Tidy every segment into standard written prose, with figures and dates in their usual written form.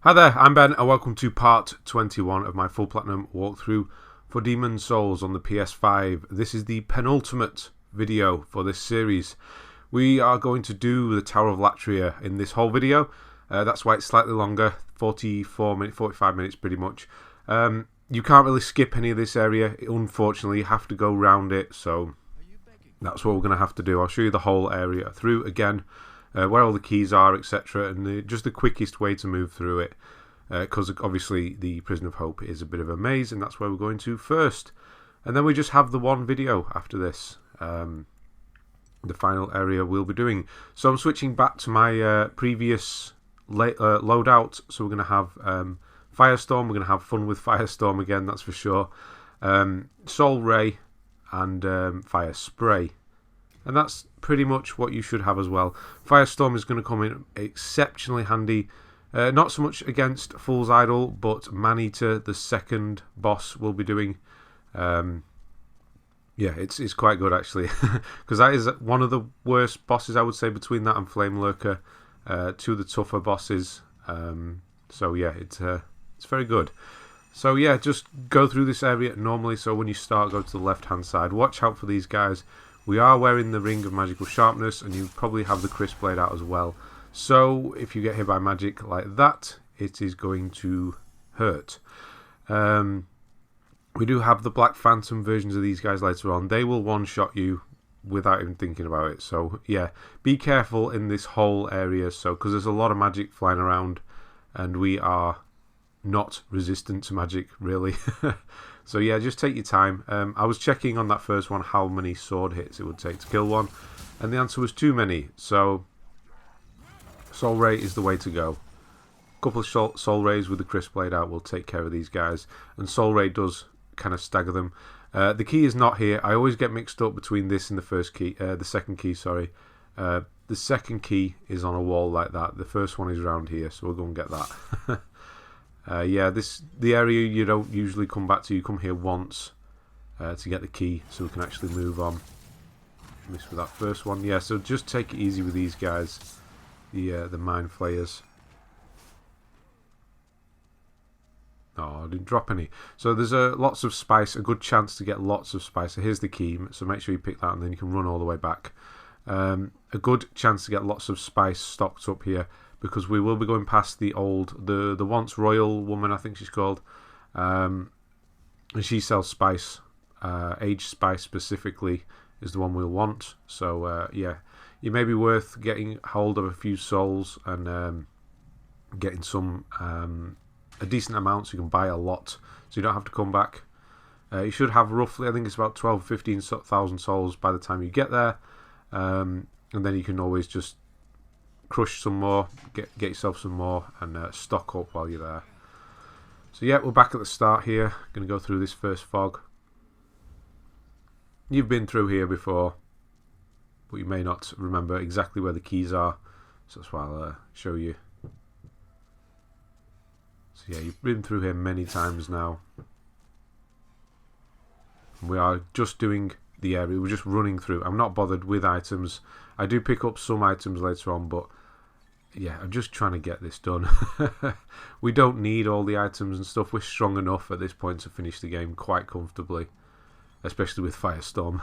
Hi there, I'm Ben and welcome to part 21 of my full platinum walkthrough for Demon's Souls on the PS5. This is the penultimate video for this series. We are going to do the Tower of Latria in this whole video. That's why it's slightly longer, 45 minutes pretty much. You can't really skip any of this area, unfortunately. You have to go round it, so that's what we're going to have to do. I'll show you the whole area through again. Where all the keys are, etc., and just the quickest way to move through it, because obviously the Prison of Hope is a bit of a maze, and that's where we're going to first. And then we just have the one video after this, the final area we'll be doing. So I'm switching back to my previous loadout, so we're going to have Firestorm, we're going to have fun with Firestorm again, that's for sure, Soul Ray, and Fire Spray. And that's pretty much what you should have as well. Firestorm is going to come in exceptionally handy. Not so much against Fool's Idol, but Maneater, the second boss, will be doing. Yeah, it's quite good actually. Because that is one of the worst bosses, I would say, between that and Flame Lurker. Two of the tougher bosses. So yeah, it's very good. So yeah, just go through this area normally. So when you start, go to the left-hand side. Watch out for these guys. We are wearing the Ring of Magical Sharpness, and you probably have the Crisp Blade out as well. So if you get hit by magic like that, it is going to hurt. We do have the Black Phantom versions of these guys later on. They will one-shot you without even thinking about it. So yeah, be careful in this whole area, because there's a lot of magic flying around, and we are not resistant to magic, really. So yeah, just take your time. I was checking on that first one how many sword hits it would take to kill one, and the answer was too many. So Soul Ray is the way to go. A couple of Soul Rays with the Crisp Blade out will take care of these guys, and Soul Ray does kind of stagger them. The key is not here. I always get mixed up between this and the second key. Sorry, the second key is on a wall like that. The first one is around here, so we'll go and get that. Yeah, the area you don't usually come back to. You come here once to get the key, so we can actually move on. Missed with that first one. Yeah, so just take it easy with these guys, the Mind Flayers. Oh, I didn't drop any. So there's lots of spice, a good chance to get lots of spice. So here's the key, so make sure you pick that, and then you can run all the way back. A good chance to get lots of spice stocked up here, because we will be going past the once royal woman, I think she's called, and she sells spice. Aged spice specifically is the one we'll want. So yeah, it may be worth getting hold of a few souls and getting some a decent amount, so you can buy a lot, so you don't have to come back. You should have roughly, I think it's about 12,000-15,000 souls by the time you get there, and then you can always just crush some more, get yourself some more, and stock up while you're there. So yeah, we're back at the start here. Going to go through this first fog. You've been through here before, but you may not remember exactly where the keys are, so that's why I'll show you. So yeah, you've been through here many times now. We are just doing the area, we're just running through. I'm not bothered with items. I do pick up some items later on, but yeah, I'm just trying to get this done. We don't need all the items and stuff. We're strong enough at this point to finish the game quite comfortably, especially with Firestorm.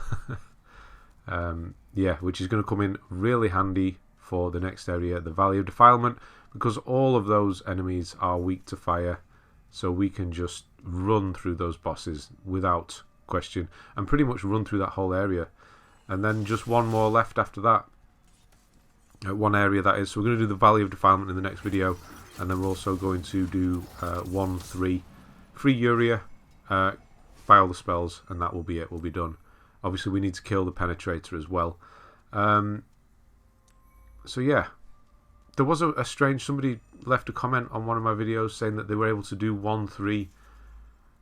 Yeah, which is going to come in really handy for the next area, the Valley of Defilement, because all of those enemies are weak to fire, so we can just run through those bosses without question, and pretty much run through that whole area. And then just one more left after that. One area that is. So we're going to do the Valley of Defilement in the next video, and then we're also going to do 1-3 free Uria, buy all the spells, and that will be it. We'll be done. Obviously we need to kill the Penetrator as well. So yeah, there was a strange, somebody left a comment on one of my videos saying that they were able to do 1-3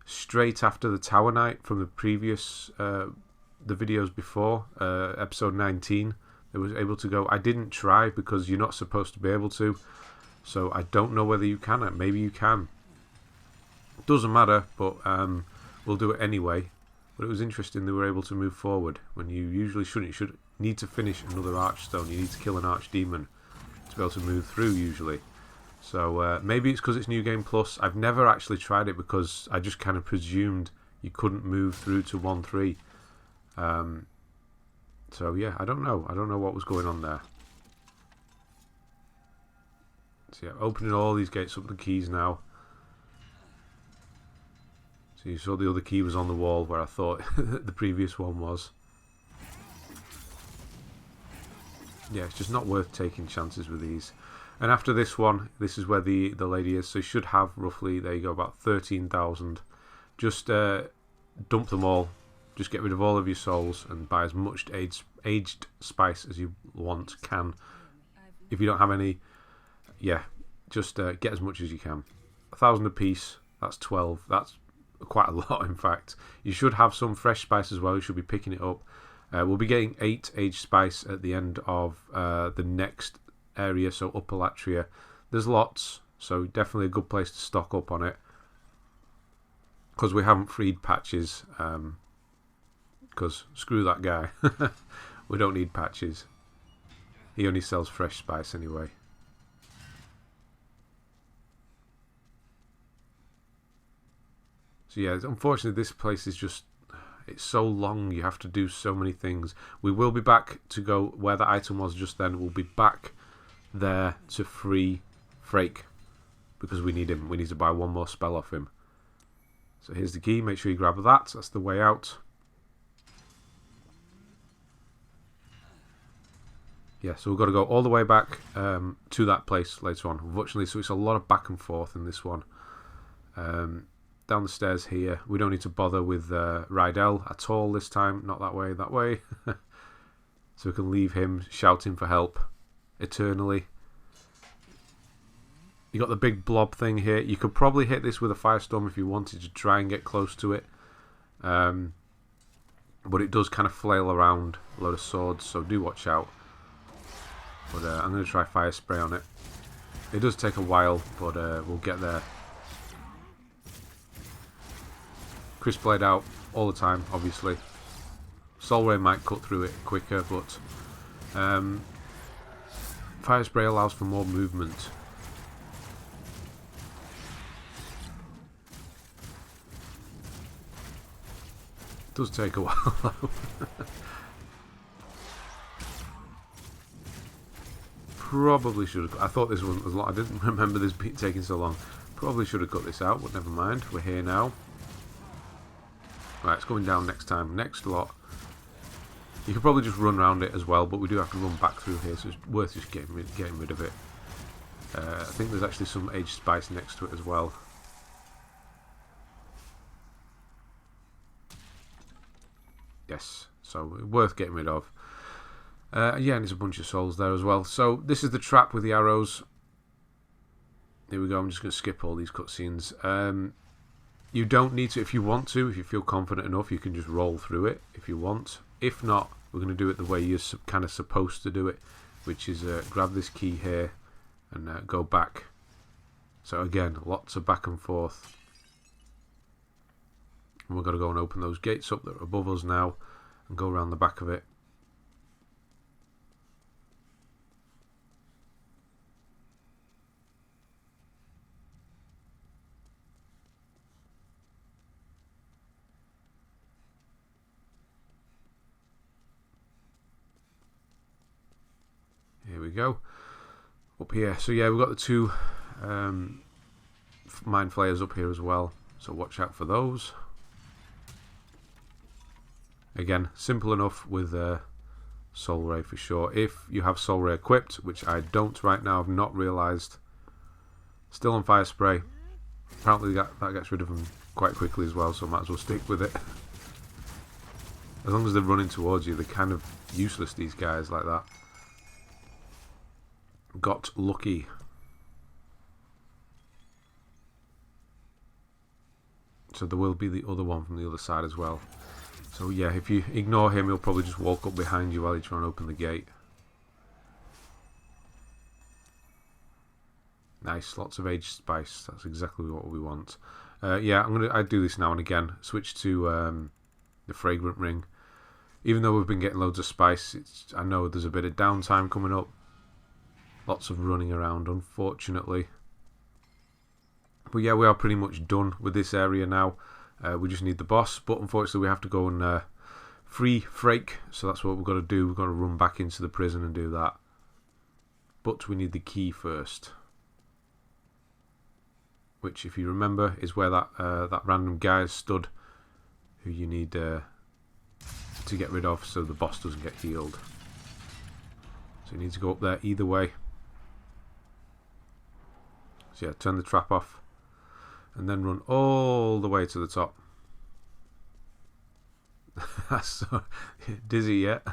straight after the Tower Night from the previous the videos before, episode 19. They was able to go. I didn't try because you're not supposed to be able to, so I don't know whether you can. Maybe you can. Doesn't matter, but we'll do it anyway. But it was interesting they were able to move forward when you usually shouldn't. You should need to finish another Archstone. You need to kill an Archdemon to be able to move through usually. So maybe it's because it's New Game Plus. I've never actually tried it because I just kind of presumed you couldn't move through to 1-3. So yeah, I don't know. I don't know what was going on there. So yeah, opening all these gates up the keys now. So you saw the other key was on the wall where I thought the previous one was. Yeah, it's just not worth taking chances with these. And after this one, this is where the lady is. So you should have roughly, there you go, about 13,000. Just dump them all. Just get rid of all of your souls and buy as much aged spice as you can. If you don't have any, yeah, just get as much as you can. 1,000 apiece, that's 12. That's quite a lot, in fact. You should have some fresh spice as well. You should be picking it up. We'll be getting 8 aged spice at the end of the next area, so Upper Latria. There's lots, so definitely a good place to stock up on it. Because we haven't freed Patches. Because screw that guy. We don't need Patches. He only sells fresh spice anyway. So yeah, unfortunately this place is just, it's so long, you have to do so many things. We will be back to go where the item was just then. We'll be back there to free Frake because we need him. We need to buy one more spell off him. So here's the key, make sure you grab that. That's the way out. Yeah, so we've got to go all the way back to that place later on, unfortunately. So it's a lot of back and forth in this one. Down the stairs here. We don't need to bother with Rydell at all this time. Not that way, that way. So we can leave him shouting for help eternally. You got the big blob thing here. You could probably hit this with a firestorm if you wanted to try and get close to it. But it does kind of flail around a load of swords, so do watch out. But I'm going to try fire spray on it. It does take a while, but we'll get there. Crisp Blade out all the time, obviously. Soul Ray might cut through it quicker, but fire spray allows for more movement. It does take a while though. Probably should have. I thought this wasn't as long. I didn't remember this taking so long. Probably should have cut this out, but never mind. We're here now. Right, it's going down next time. Next lot. You could probably just run around it as well, but we do have to run back through here, so it's worth just getting rid of it. I think there's actually some aged spice next to it as well. Yes, so worth getting rid of. Yeah, and there's a bunch of souls there as well. So this is the trap with the arrows. Here we go. I'm just going to skip all these cutscenes. You don't need to, if you want to, if you feel confident enough, you can just roll through it if you want. If not, we're going to do it the way you're kind of supposed to do it, which is grab this key here and go back. So again, lots of back and forth. And we've got to go and open those gates up that are above us now and go around the back of it. Here we go. Up here. So yeah, we've got the two mind flayers up here as well. So watch out for those. Again, simple enough with Soul Ray for sure. If you have Soul Ray equipped, which I don't right now, I've not realised. Still on fire spray. Apparently that gets rid of them quite quickly as well, so I might as well stick with it. As long as they're running towards you, they're kind of useless, these guys like that. Got lucky. So there will be the other one from the other side as well. So yeah, if you ignore him, he'll probably just walk up behind you while you try and open the gate. Nice, lots of aged spice. That's exactly what we want. Yeah, I do this now and again. Switch to the fragrant ring. Even though we've been getting loads of spice, I know there's a bit of downtime coming up. Lots of running around, unfortunately. But yeah, we are pretty much done with this area now. We just need the boss, but unfortunately we have to go and free Frake, so that's what we've got to do. We've got to run back into the prison and do that. But we need the key first, which, if you remember, is where that random guy stood, who you need to get rid of so the boss doesn't get healed. So you need to go up there either way. So yeah, turn the trap off and then run all the way to the top. That's so dizzy yet.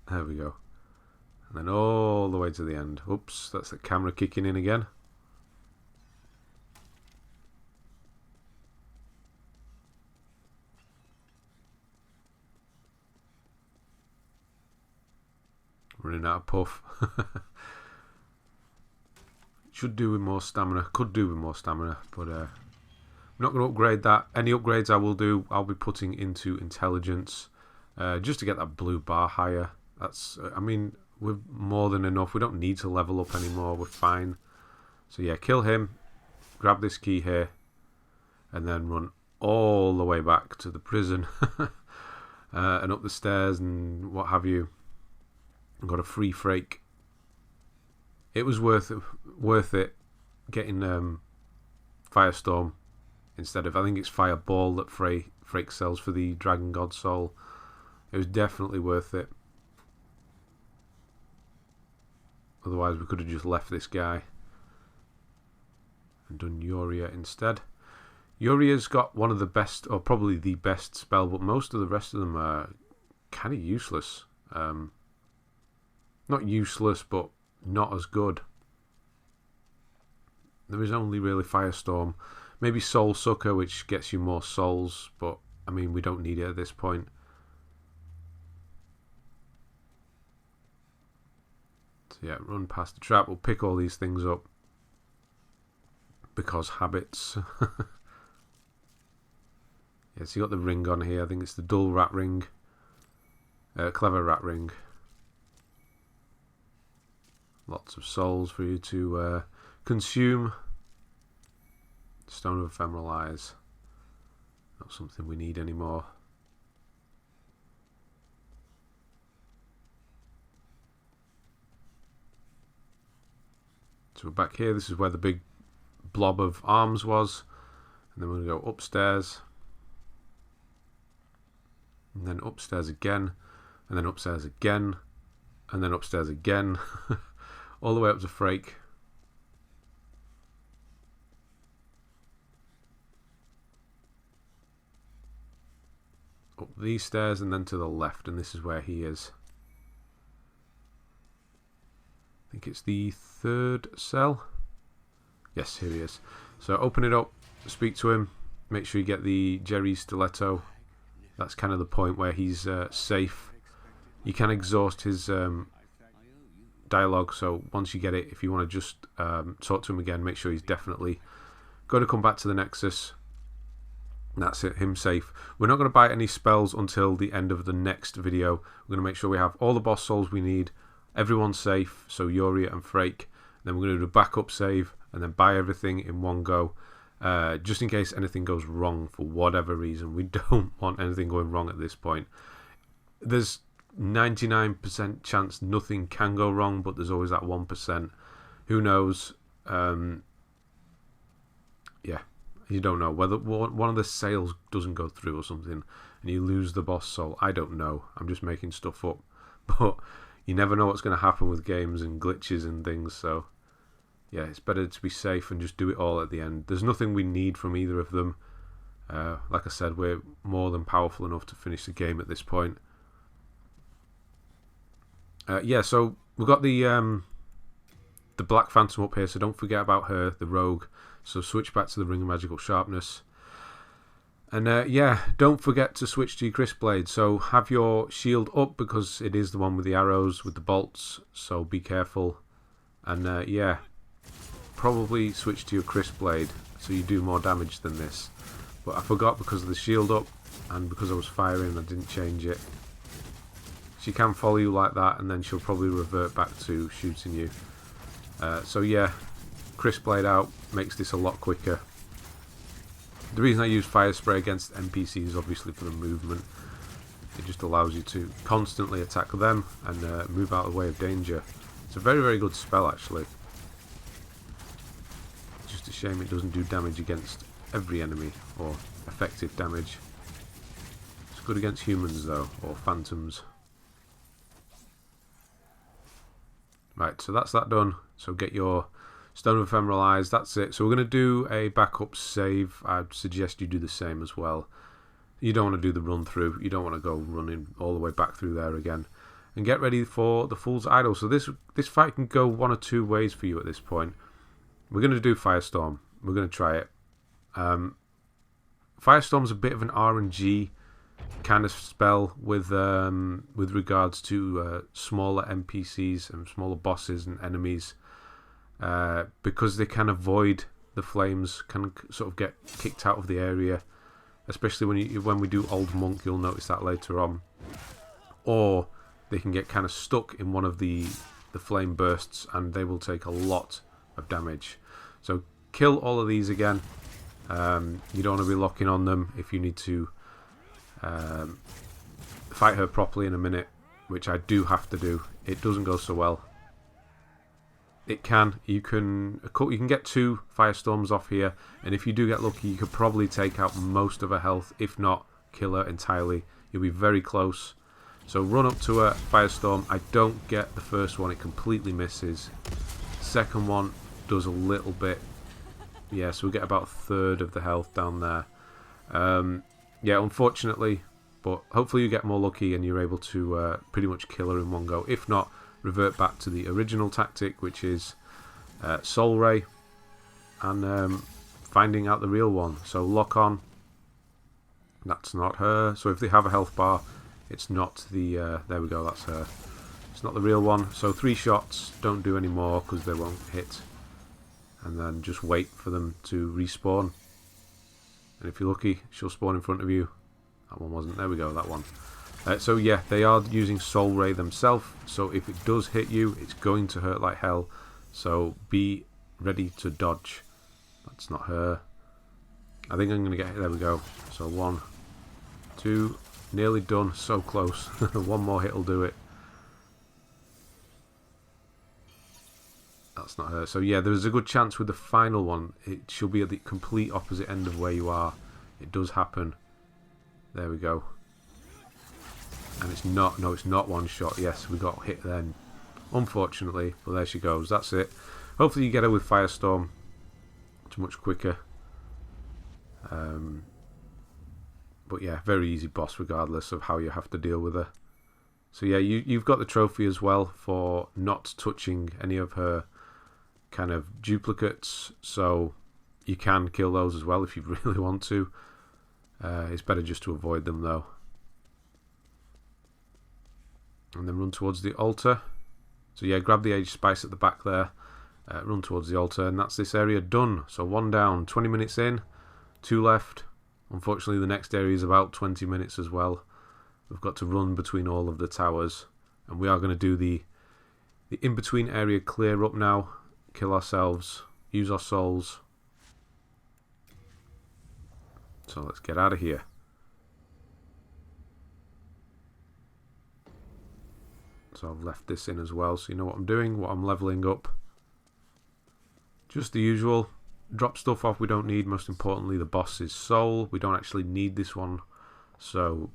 There we go. And then all the way to the end. Oops, that's the camera kicking in again. Running out of puff. Should do with more stamina. Could do with more stamina, but I'm not going to upgrade that. Any upgrades I will do, I'll be putting into intelligence, just to get that blue bar higher. That's, I mean, we're more than enough. We don't need to level up anymore. We're fine. So yeah, kill him. Grab this key here, and then run all the way back to the prison and up the stairs and what have you. Got a free Frake. It was worth it getting Firestorm instead of, I think it's Fireball that Frake sells for the Dragon God Soul. It was definitely worth it. Otherwise we could have just left this guy and done Yuria instead. Yuria's got one of the best, or probably the best spell, but most of the rest of them are kind of useless. Not useless, but not as good. There is only really Firestorm. Maybe Soul Sucker, which gets you more souls, but I mean, we don't need it at this point. So yeah, run past the trap. We'll pick all these things up because habits. Yeah, so you got the ring on here. I think it's the dull rat ring. Clever rat ring. Lots of souls for you to consume. Stone of Ephemeral Eyes. Not something we need anymore. So we're back here. This is where the big blob of arms was. And then we're going to go upstairs. And then upstairs again. And then upstairs again. And then upstairs again. All the way up to Frake. Up these stairs and then to the left, and this is where he is. I think it's the third cell. Yes, here he is. So open it up, speak to him, make sure you get the Jerry Stiletto. That's kind of the point where he's safe. You can exhaust his dialogue, so once you get it, if you want to just talk to him again, make sure he's definitely going to come back to the Nexus. And that's it, him safe. We're not going to buy any spells until the end of the next video. We're going to make sure we have all the boss souls we need, everyone's safe, so Yuria and Frake. Then we're going to do a backup save and then buy everything in one go, just in case anything goes wrong for whatever reason. We don't want anything going wrong at this point. There's 99% chance nothing can go wrong, but there's always that 1%. Who knows? Yeah, you don't know whether one of the sales doesn't go through or something and you lose the boss soul. I don't know. I'm just making stuff up. But you never know what's going to happen with games and glitches and things, so yeah, it's better to be safe and just do it all at the end. There's nothing we need from either of them. Like I said, we're more than powerful enough to finish the game at this point. Yeah, so we've got the Black Phantom up here, so don't forget about her, the rogue. So switch back to the Ring of Magical Sharpness. And yeah, don't forget to switch to your Crisp Blade. So have your shield up because it is the one with the arrows, with the bolts, so be careful. And yeah, probably switch to your Crisp Blade so you do more damage than this. But I forgot because of the shield up and because I was firing, I didn't change it. She can follow you like that, and then she'll probably revert back to shooting you. So yeah, Crisp Blade out makes this a lot quicker. The reason I use Fire Spray against NPCs is obviously for the movement. It just allows you to constantly attack them and move out of the way of danger. It's a very, very good spell, actually. It's just a shame it doesn't do damage against every enemy, or effective damage. It's good against humans, though, or phantoms. Right, so that's that done. So get your Stone of Ephemeral Eyes, that's it. So we're going to do a backup save. I'd suggest you do the same as well. You don't want to do the run through. You don't want to go running all the way back through there again. And get ready for the Fool's Idol. So this fight can go one or two ways for you at this point. We're going to do Firestorm. We're going to try it. Firestorm's a bit of an RNG kind of spell with regards to smaller NPCs and smaller bosses and enemies. Because they can avoid the flames, can sort of get kicked out of the area. Especially when we do Old Monk, you'll notice that later on. Or they can get kind of stuck in one of the flame bursts, and they will take a lot of damage. So kill all of these again. You don't want to be locking on them if you need to fight her properly in a minute, which I do have to do. It doesn't go so well. It can. You can get 2 Firestorms off here, and if you do get lucky, you could probably take out most of her health, if not kill her entirely. You'll be very close. So run up to her, Firestorm. I don't get the first one, it completely misses. Second one does a little bit. Yeah, so we get about a third of the health down there. Yeah, unfortunately, but hopefully you get more lucky and you're able to pretty much kill her in one go. If not, revert back to the original tactic, which is Soul Ray and finding out the real one. So lock on. That's not her. So if they have a health bar, it's not the... there we go, that's her. It's not the real one. So 3 shots, don't do any more because they won't hit. And then just wait for them to respawn. And if you're lucky, she'll spawn in front of you. That one wasn't. There we go, that one. So yeah, they are using Soul Ray themselves, so if it does hit you, it's going to hurt like hell. So be ready to dodge. That's not her. I think I'm going to get hit. There we go. So 1, 2, nearly done. So close. One more hit will do it. That's not her. So yeah, there's a good chance with the final one, it should be at the complete opposite end of where you are. It does happen. There we go. And it's not, no, it's not one shot. Yes, we got hit then, unfortunately. But there she goes. That's it. Hopefully you get her with Firestorm. It's much quicker. But yeah, very easy boss regardless of how you have to deal with her. So yeah, you've got the trophy as well for not touching any of her kind of duplicates. So you can kill those as well if you really want to. It's better just to avoid them though. And then run towards the altar. So yeah, grab the Age Spice at the back there. Run towards the altar, and that's this area done. So 1 down, 20 minutes in, 2 left. Unfortunately, the next area is about 20 minutes as well. We've got to run between all of the towers. And we are going to do the in-between area clear up now. Kill ourselves. Use our souls. So let's get out of here. So I've left this in as well, so you know what I'm doing, what I'm leveling up. Just the usual. Drop stuff off we don't need. Most importantly, the boss's soul. We don't actually need this one, so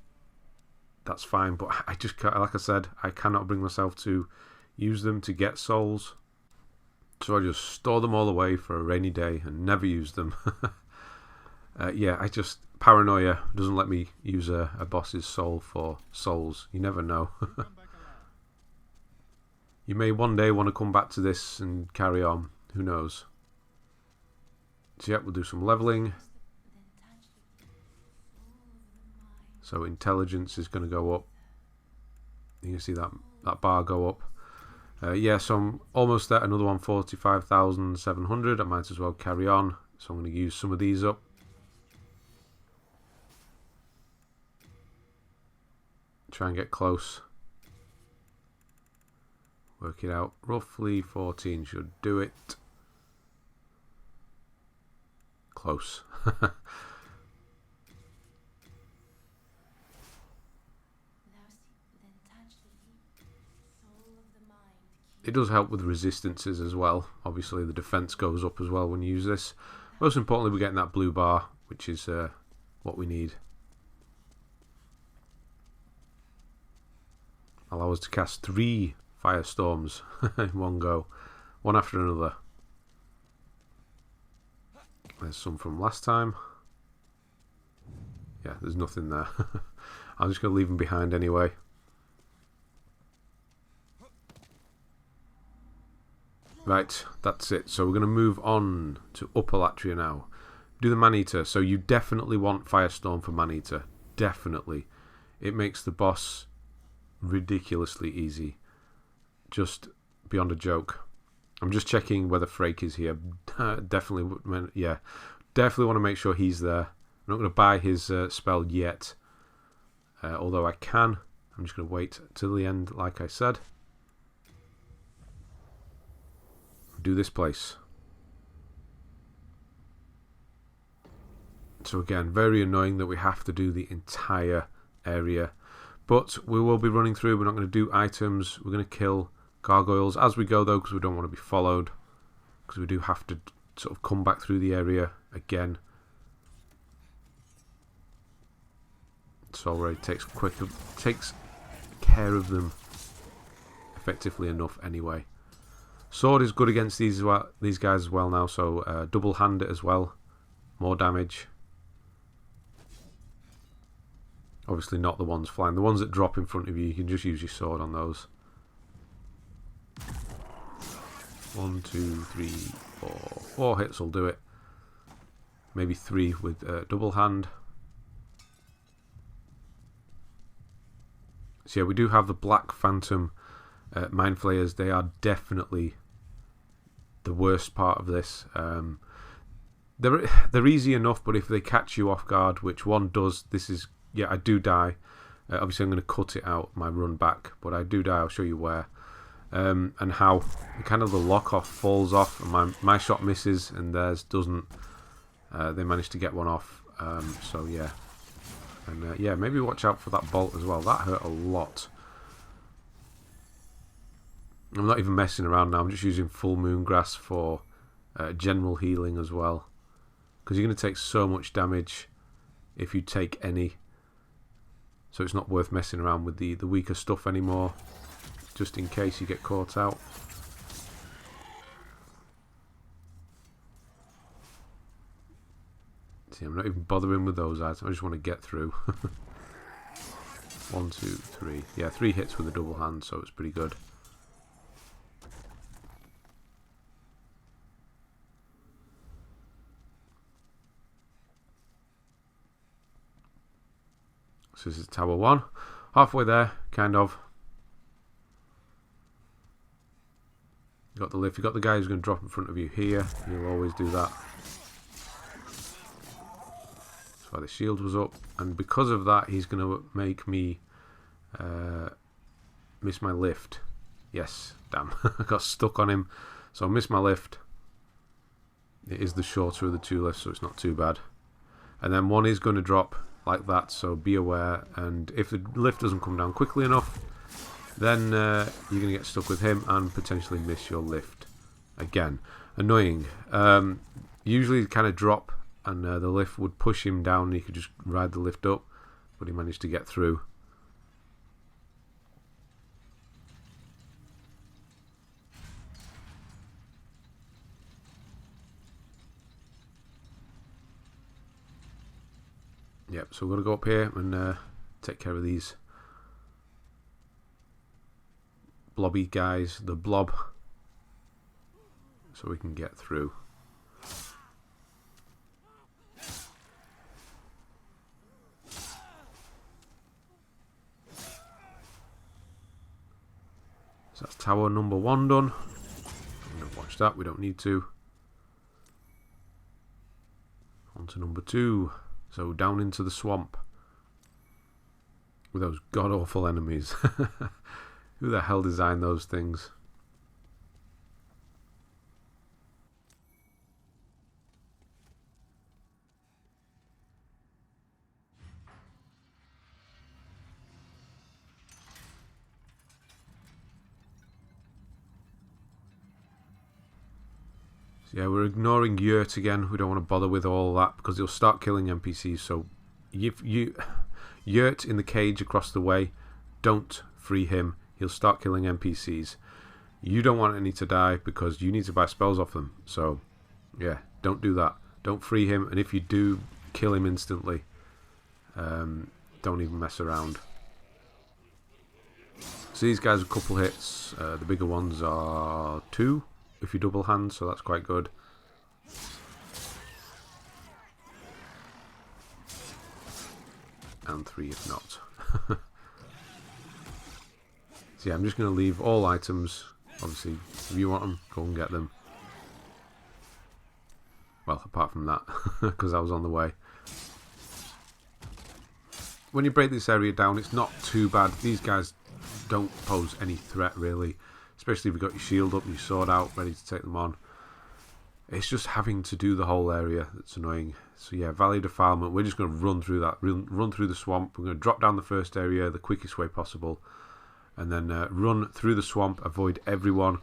that's fine. But I just can't, like I said, I cannot bring myself to use them to get souls. So I just store them all away for a rainy day and never use them. Yeah, I just... Paranoia doesn't let me use a boss's soul for souls. You never know. You may one day want to come back to this and carry on. Who knows? So yeah, we'll do some leveling. So intelligence is going to go up. You can see that bar go up. Yeah, so I'm almost at another one, 45,700. I might as well carry on. So I'm going to use some of these up. Try and get close. Work it out. Roughly 14 should do it. Close. It does help with resistances as well. Obviously the defense goes up as well when you use this. Most importantly, we're getting that blue bar, which is what we need. Allow us to cast 3 firestorms in one go, one after another. There's some from last time. Yeah, there's nothing there. I'm just going to leave them behind anyway. Right, that's it. So we're going to move on to Upper Latria now. Do the Maneater. So you definitely want Firestorm for Maneater. Definitely. It makes the boss ridiculously easy. Just beyond a joke. I'm just checking whether Frake is here. Definitely, yeah. Definitely want to make sure he's there. I'm not going to buy his spell yet. Although I can. I'm just going to wait till the end, like I said. Do this place. So again, very annoying that we have to do the entire area. But we will be running through. We're not going to do items. We're going to kill gargoyles as we go though, because we don't want to be followed. Because we do have to sort of come back through the area again. It's already takes care of them effectively enough anyway. Sword is good against these guys as well now, so double hand it as well. More damage. Obviously not the ones flying. The ones that drop in front of you, you can just use your sword on those. 1, 2, 3, 4. 4 hits will do it. Maybe 3 with double hand. So yeah, we do have the Black Phantom Mind Flayers. They are definitely the worst part of this. They're easy enough, but if they catch you off guard, which one does, this is, yeah, I do die. Obviously I'm going to cut it out, my run back, but I do die. I'll show you where. And how kind of the lock off falls off, and my shot misses and theirs doesn't. They managed to get one off. So yeah. And yeah, maybe watch out for that bolt as well. That hurt a lot. I'm not even messing around now. I'm just using full moon grass for general healing as well. Because you're going to take so much damage if you take any. So it's not worth messing around with the weaker stuff anymore. Just in case you get caught out. See, I'm not even bothering with those items. I just want to get through. 1, 2, 3. Yeah, 3 hits with a double hand, so it's pretty good. So this is Tower 1. Halfway there, kind of. You got the lift. You got the guy who's going to drop in front of you here. You'll always do that. That's why the shield was up. And because of that, he's going to make me miss my lift. Yes, damn. I got stuck on him. So I missed my lift. It is the shorter of the 2 lifts, so it's not too bad. And then one is going to drop like that, so be aware. And if the lift doesn't come down quickly enough, then you're going to get stuck with him and potentially miss your lift again. Annoying. Usually kind of drop and the lift would push him down and he could just ride the lift up, but he managed to get through. Yep, so we're going to go up here and take care of these blobby guys, the blob, so we can get through. So that's tower number 1 done. I'm going to watch that, we don't need to. On to number 2. So down into the swamp with those god-awful enemies. Who the hell designed those things? So yeah, we're ignoring Yurt again. We don't want to bother with all that because he'll start killing NPCs. So if you Yurt in the cage across the way, don't free him. He'll start killing NPCs. You don't want any to die because you need to buy spells off them. So yeah, don't do that. Don't free him, and if you do, kill him instantly. Don't even mess around. So these guys are a couple hits. The bigger ones are 2 if you double hand, so that's quite good. And 3 if not. So yeah, I'm just going to leave all items. Obviously, if you want them, go and get them. Well, apart from that, because I was on the way. When you break this area down, it's not too bad. These guys don't pose any threat, really. Especially if you've got your shield up, your sword out, ready to take them on. It's just having to do the whole area that's annoying. So yeah, Valley Defilement, we're just going to run through that. Run through the swamp. We're going to drop down the first area the quickest way possible. And then run through the swamp, avoid everyone.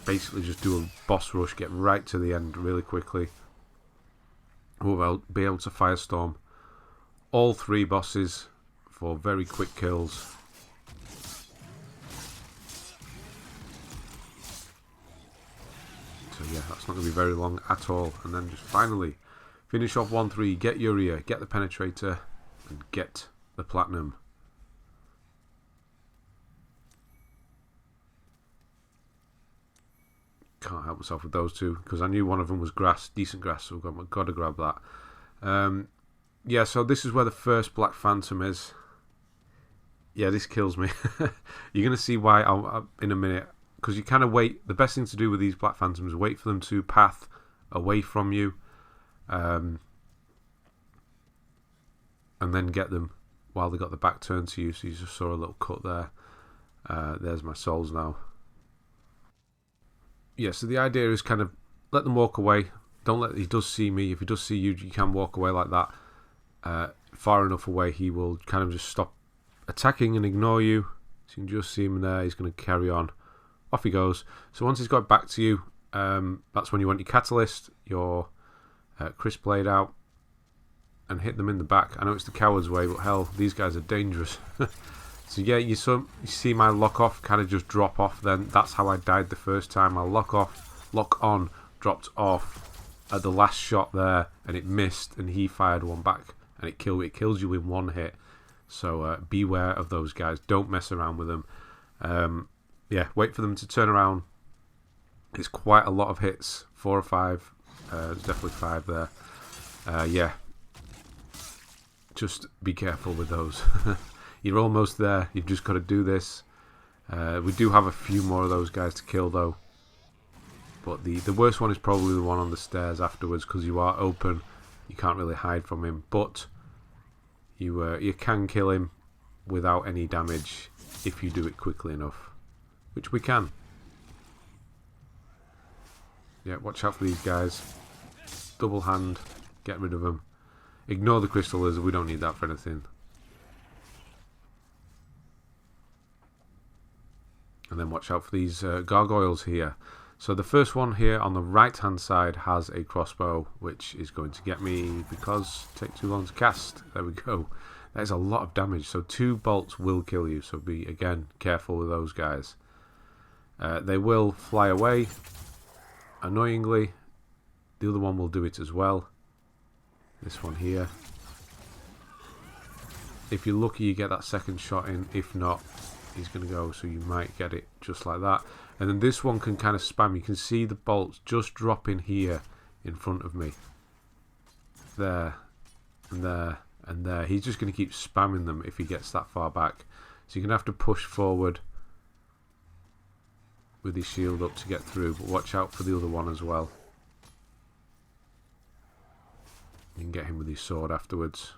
Basically just do a boss rush, get right to the end really quickly. We'll be able to firestorm all 3 bosses for very quick kills. So yeah, that's not going to be very long at all. And then just finally finish off 1-3, get Uria, get the Penetrator, and get the Platinum. Can't help myself with those two because I knew one of them was grass, decent grass, so I've got to grab that. Yeah, so this is where the first Black Phantom is. Yeah, this kills me. You're going to see why in a minute, because you kind of wait. The best thing to do with these Black Phantoms is wait for them to path away from you, and then get them while they got the back turned to you. So you just saw a little cut there. There's my souls now. Yeah, so the idea is kind of let them walk away. Don't let he does see me. If he does see you, you can walk away like that. Far enough away, he will kind of just stop attacking and ignore you. So you can just see him there. He's going to carry on. Off he goes. So once he's got back to you, that's when you want your Catalyst, your Crisp Blade out, and hit them in the back. I know it's the coward's way, but hell, these guys are dangerous. So yeah, you see my lock off kind of just drop off then. That's how I died the first time. My lock on, dropped off at the last shot there, and it missed, and he fired one back, and it kills you in one hit. So beware of those guys. Don't mess around with them. Yeah, wait for them to turn around. It's quite a lot of hits, 4 or 5. There's definitely 5 there. Yeah, just be careful with those. You're almost there. You've just got to do this. We do have a few more of those guys to kill, though. But the worst one is probably the one on the stairs afterwards, because you are open. You can't really hide from him. But you can kill him without any damage if you do it quickly enough, which we can. Yeah, watch out for these guys. Double hand. Get rid of them. Ignore the crystal lizard. We don't need that for anything. And then watch out for these gargoyles here. So the first one here on the right hand side has a crossbow, which is going to get me because it takes too long to cast. There we go. That is a lot of damage. So 2 bolts will kill you. So be, again, careful with those guys. They will fly away. Annoyingly, the other one will do it as well. This one here. If you're lucky, you get that second shot in. If not, he's going to go, so you might get it just like that. And then this one can kind of spam. You can see the bolts just dropping here in front of me. There, and there, and there. He's just going to keep spamming them if he gets that far back. So you're going to have to push forward with his shield up to get through. But watch out for the other one as well. You can get him with his sword afterwards.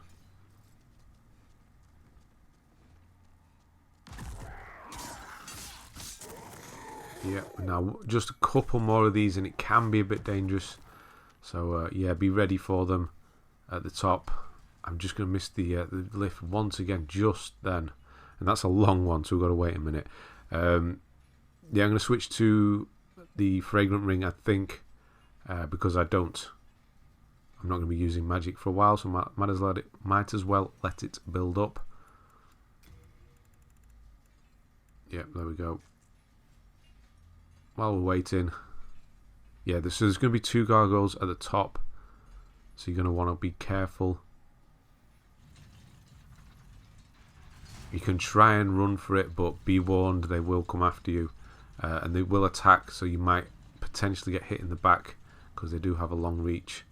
Yeah, now just a couple more of these and it can be a bit dangerous. So yeah, be ready for them at the top. I'm just going to miss the lift once again just then. And that's a long one, so we've got to wait a minute. Yeah, I'm going to switch to the Fragrant Ring, I think. because I'm not going to be using magic for a while, so might as well let it build up. Yep, there we go. While we're waiting, yeah, there's going to be 2 gargoyles at the top, so you're going to want to be careful. You can try and run for it, but be warned, they will come after you, and they will attack, so you might potentially get hit in the back because they do have a long reach.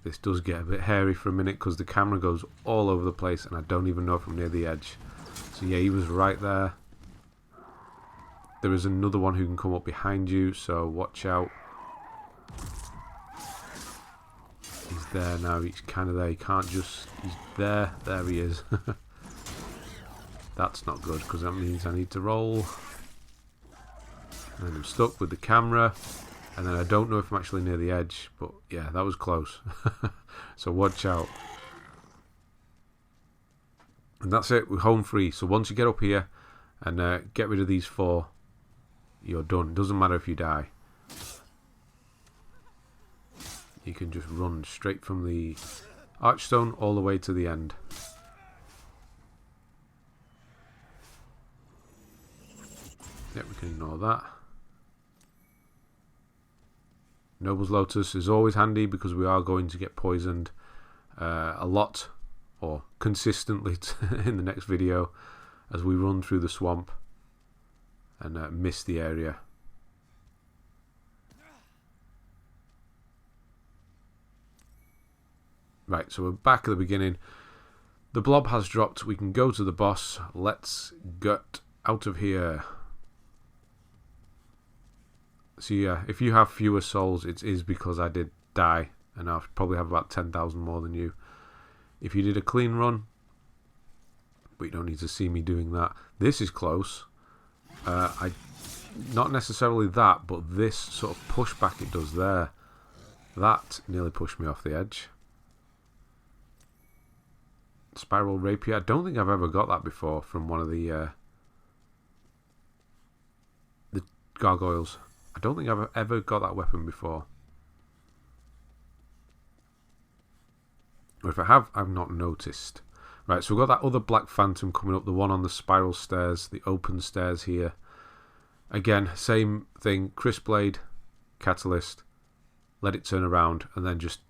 This does get a bit hairy for a minute because the camera goes all over the place and I don't even know if I'm near the edge. So yeah, he was right there. There is another one who can come up behind you, so watch out. He's there now, he's kind of there, he can't just... He's there, there he is. That's not good because that means I need to roll. And I'm stuck with the camera. And then I don't know if I'm actually near the edge, but yeah, that was close. So watch out. And that's it, we're home free. So once you get up here and get rid of these 4, you're done. Doesn't matter if you die. You can just run straight from the archstone all the way to the end. Yep, we can ignore that. Noble's Lotus is always handy because we are going to get poisoned a lot, or consistently in the next video as we run through the swamp and miss the area. Right, so we're back at the beginning. The blob has dropped. We can go to the boss. Let's get out of here. So yeah, if you have fewer souls, it is because I did die, and I probably have about 10,000 more than you. If you did a clean run, but you don't need to see me doing that. This is close. Not necessarily that, but this sort of pushback it does there. That nearly pushed me off the edge. Spiral Rapier. I don't think I've ever got that before from one of the gargoyles. I don't think I've ever got that weapon before. Or if I have, I've not noticed. Right, so we've got that other Black Phantom coming up, the one on the spiral stairs, the open stairs here. Again, same thing, Crisp Blade, Catalyst, let it turn around, and then just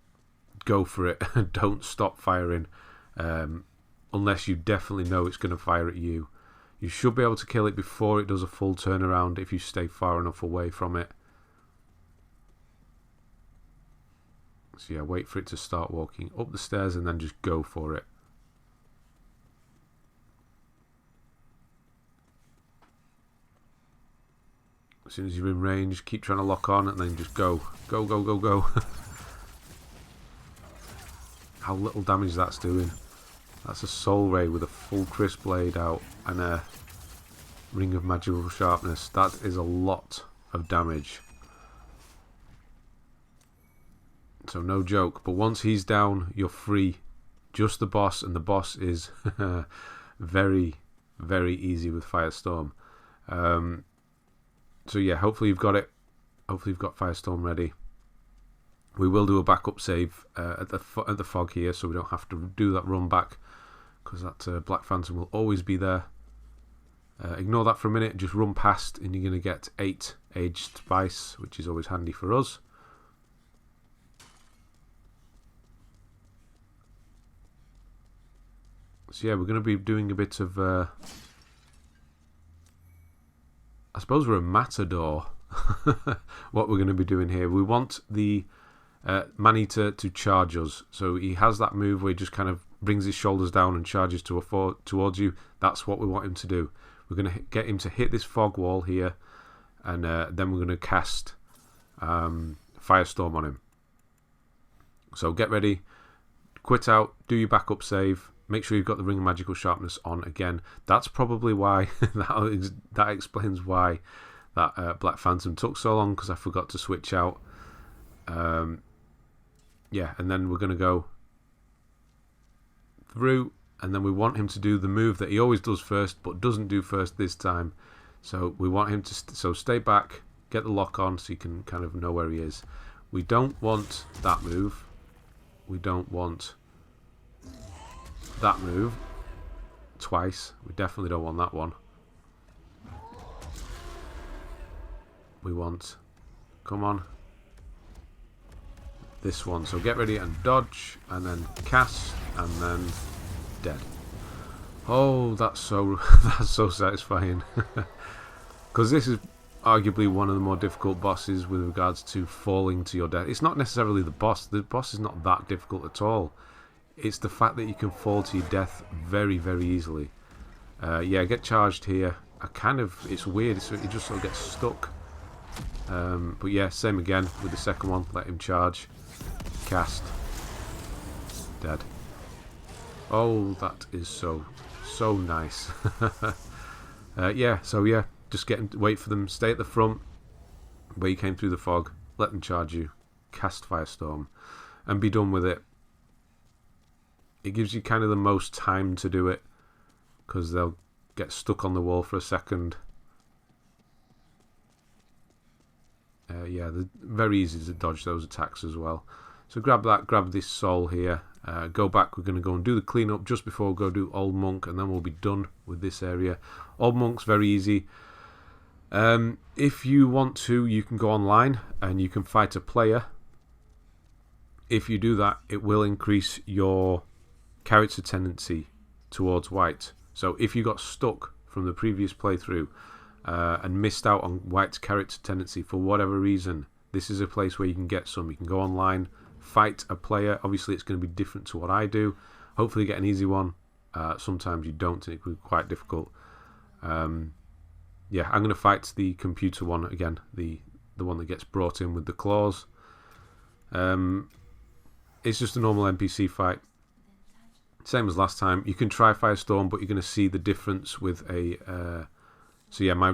go for it. Don't stop firing, unless you definitely know it's going to fire at you. You should be able to kill it before it does a full turnaround if you stay far enough away from it. So yeah, wait for it to start walking up the stairs and then just go for it. As soon as you're in range, keep trying to lock on and then just go. Go, go, go, go. How little damage that's doing. That's a Soul Ray with a full Crisp Blade out and a Ring of Magical Sharpness. That is a lot of damage. So no joke. But once he's down, you're free. Just the boss, and the boss is very, very easy with Firestorm. So yeah, hopefully you've got it. Hopefully you've got Firestorm ready. We will do a backup save at the fog here, so we don't have to do that run back, because that Black Phantom will always be there. Ignore that for a minute, just run past and you're going to get 8 aged spice, which is always handy for us. So yeah, we're going to be doing a bit of... I suppose we're a matador. What we're going to be doing here. We want the Maneater to charge us. So he has that move where he just kind of brings his shoulders down and charges towards you. That's what we want him to do. We're going to get him to hit this fog wall here, and then we're going to cast Firestorm on him. So get ready, quit out, do your backup save, make sure you've got the Ring of Magical Sharpness on again. That's probably why, that explains why that Black Phantom took so long, because I forgot to switch out. Yeah, and then we're going to go through, and then we want him to do the move that he always does first, but doesn't do first this time. So we want him to so stay back, get the lock on so you can kind of know where he is. We don't want that move. We don't want that move twice. We definitely don't want that one. We want, come on, this one. So get ready and dodge, and then cast, and then dead. Oh, that's so that's so satisfying. Because this is arguably one of the more difficult bosses with regards to falling to your death. It's not necessarily the boss. The boss is not that difficult at all. It's the fact that you can fall to your death very, very easily. Yeah, get charged here. It's weird. It just sort of gets stuck. But yeah, same again with the second one. Let him charge. Cast. Dead. Oh, that is so nice. Yeah, so yeah, just wait for them. Stay at the front where you came through the fog. Let them charge you. Cast Firestorm. And be done with it. It gives you kind of the most time to do it, because they'll get stuck on the wall for a second. Yeah, they're very easy to dodge those attacks as well. So grab that, grab this soul here, go back. We're going to go and do the cleanup just before we go do Old Monk, and then we'll be done with this area. Old Monk's very easy. If you want to, you can go online and you can fight a player. If you do that, it will increase your character tendency towards white. So if you got stuck from the previous playthrough and missed out on white's character tendency for whatever reason, this is a place where you can get some. You can go online, fight a player. Obviously it's going to be different to what I do. Hopefully you get an easy one. Sometimes you don't, and it can be quite difficult. Yeah, I'm going to fight the computer one again, the one that gets brought in with the claws. It's just a normal NPC fight. Same as last time. You can try Firestorm, but you're going to see the difference with a... so yeah, my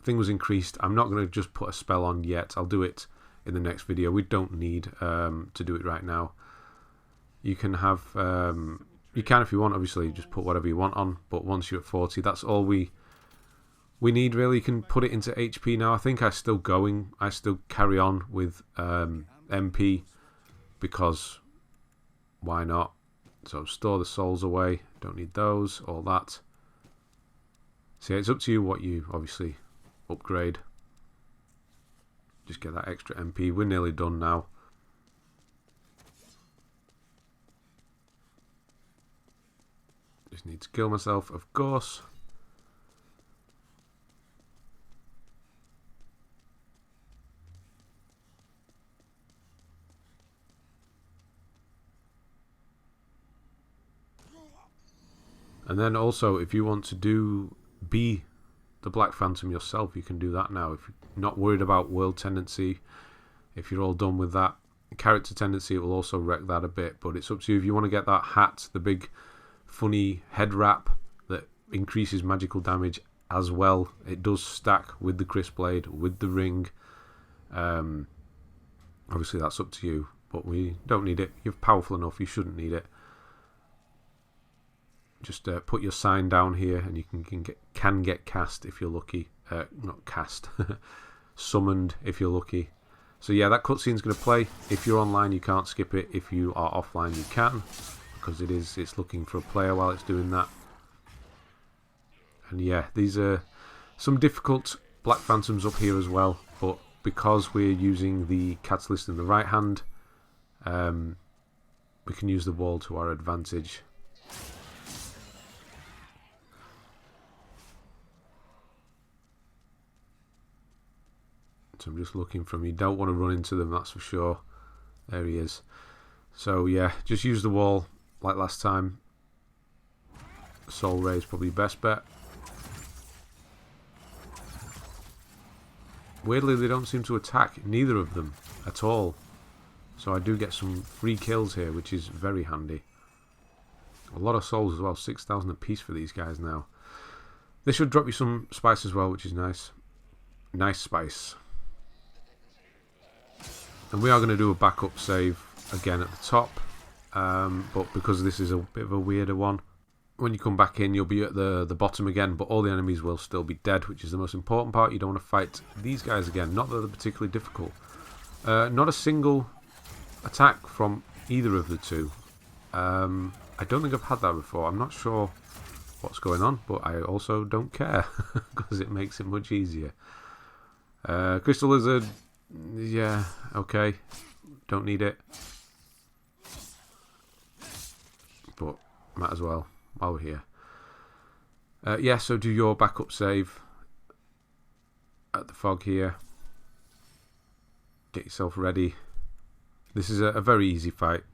thing was increased. I'm not going to just put a spell on yet. I'll do it in the next video. We don't need to do it right now. You can have... you can, if you want, obviously, just put whatever you want on. But once you're at 40, that's all we need, really. You can put it into HP now. I think I'm still going. I still carry on with MP, because why not? So store the souls away. Don't need those. All that. So yeah, it's up to you what you obviously upgrade. Just get that extra MP. We're nearly done now. Just need to kill myself, of course. And then also, if you want to be the Black Phantom yourself, you can do that now. If you're not worried about world tendency, if you're all done with that, character tendency, it will also wreck that a bit. But it's up to you. If you want to get that hat, the big funny head wrap that increases magical damage as well. It does stack with the Crisp Blade, with the ring. Obviously, that's up to you. But we don't need it. You're powerful enough. You shouldn't need it. Just put your sign down here, and you can get cast if you're lucky. Not cast, summoned if you're lucky. So yeah, that cutscene's going to play. If you're online, you can't skip it. If you are offline, you can, because it's looking for a player while it's doing that. And yeah, these are some difficult Black Phantoms up here as well. But because we're using the catalyst in the right hand, we can use the wall to our advantage. So I'm just looking for him. You don't want to run into them, that's for sure. There he is. So yeah, just use the wall like last time. Soul Ray is probably best bet. Weirdly, they don't seem to attack, neither of them at all. So I do get some free kills here, which is very handy. A lot of souls as well, 6,000 apiece for these guys now. They should drop you some spice as well, which is nice. Nice spice. And we are going to do a backup save again at the top. But because this is a bit of a weirder one, when you come back in, you'll be at the bottom again, but all the enemies will still be dead, which is the most important part. You don't want to fight these guys again. Not that they're particularly difficult. Not a single attack from either of the two. I don't think I've had that before. I'm not sure what's going on, but I also don't care because it makes it much easier. Crystal Lizard, yeah, okay, don't need it, but might as well while we're here. Yeah, so do your backup save at the fog here. Get yourself ready. This is a very easy fight,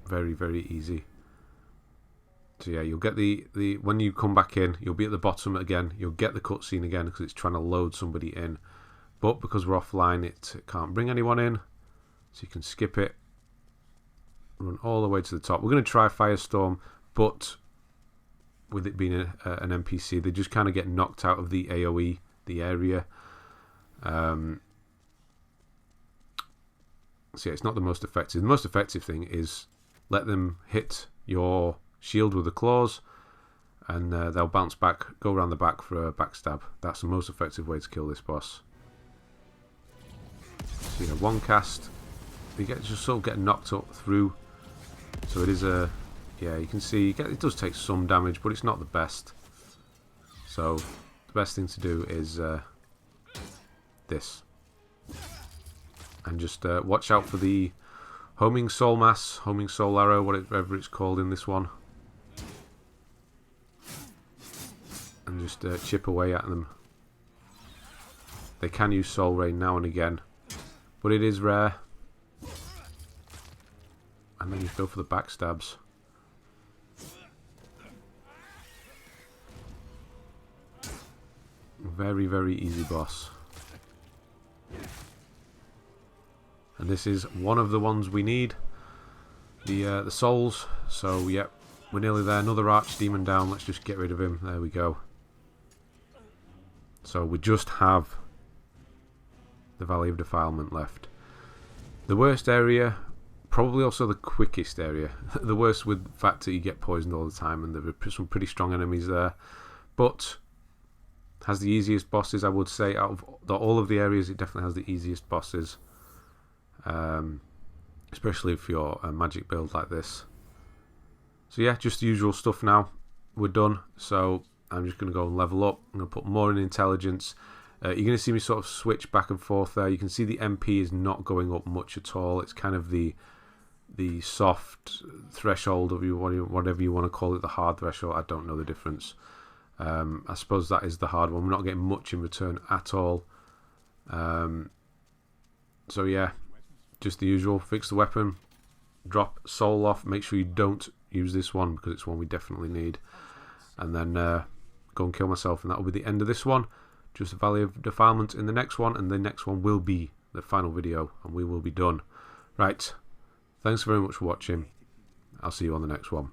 very, very easy. So yeah, you'll get the when you come back in, you'll be at the bottom again. You'll get the cutscene again because it's trying to load somebody in. But because we're offline, it can't bring anyone in. So you can skip it. Run all the way to the top. We're going to try Firestorm, but with it being an NPC, they just kind of get knocked out of the AoE, the area. So yeah, it's not the most effective. The most effective thing is let them hit your shield with the claws, and they'll bounce back, go around the back for a backstab. That's the most effective way to kill this boss. So yeah, one cast, you get just sort of get knocked up through. So it is a, yeah, you can see it does take some damage, but it's not the best. So the best thing to do is this, and just watch out for the homing soul mass, homing soul arrow, whatever it's called in this one. And just chip away at them. They can use Soul Rain now and again, but it is rare. And then you go for the backstabs. Very, very easy boss. And this is one of the ones we need. The souls. So yep, we're nearly there. Another archdemon down. Let's just get rid of him. There we go. So we just have the Valley of Defilement left. The worst area, probably also the quickest area. The worst with the fact that you get poisoned all the time, and there are some pretty strong enemies there. But has the easiest bosses, I would say. Out of all of the areas, it definitely has the easiest bosses. Especially if you're a magic build like this. So yeah, just the usual stuff now. We're done. So I'm just going to go and level up. I'm going to put more in intelligence. You're going to see me sort of switch back and forth there. You can see the MP is not going up much at all. It's kind of the soft threshold of whatever you want to call it, the hard threshold. I don't know the difference. I suppose that is the hard one. We're not getting much in return at all. So yeah, just the usual. Fix the weapon, drop soul off. Make sure you don't use this one because it's one we definitely need. And then go and kill myself, and that will be the end of this one. Just the Valley of Defilement in the next one, and the next one will be the final video, and we will be done. Right, thanks very much for watching. I'll see you on the next one.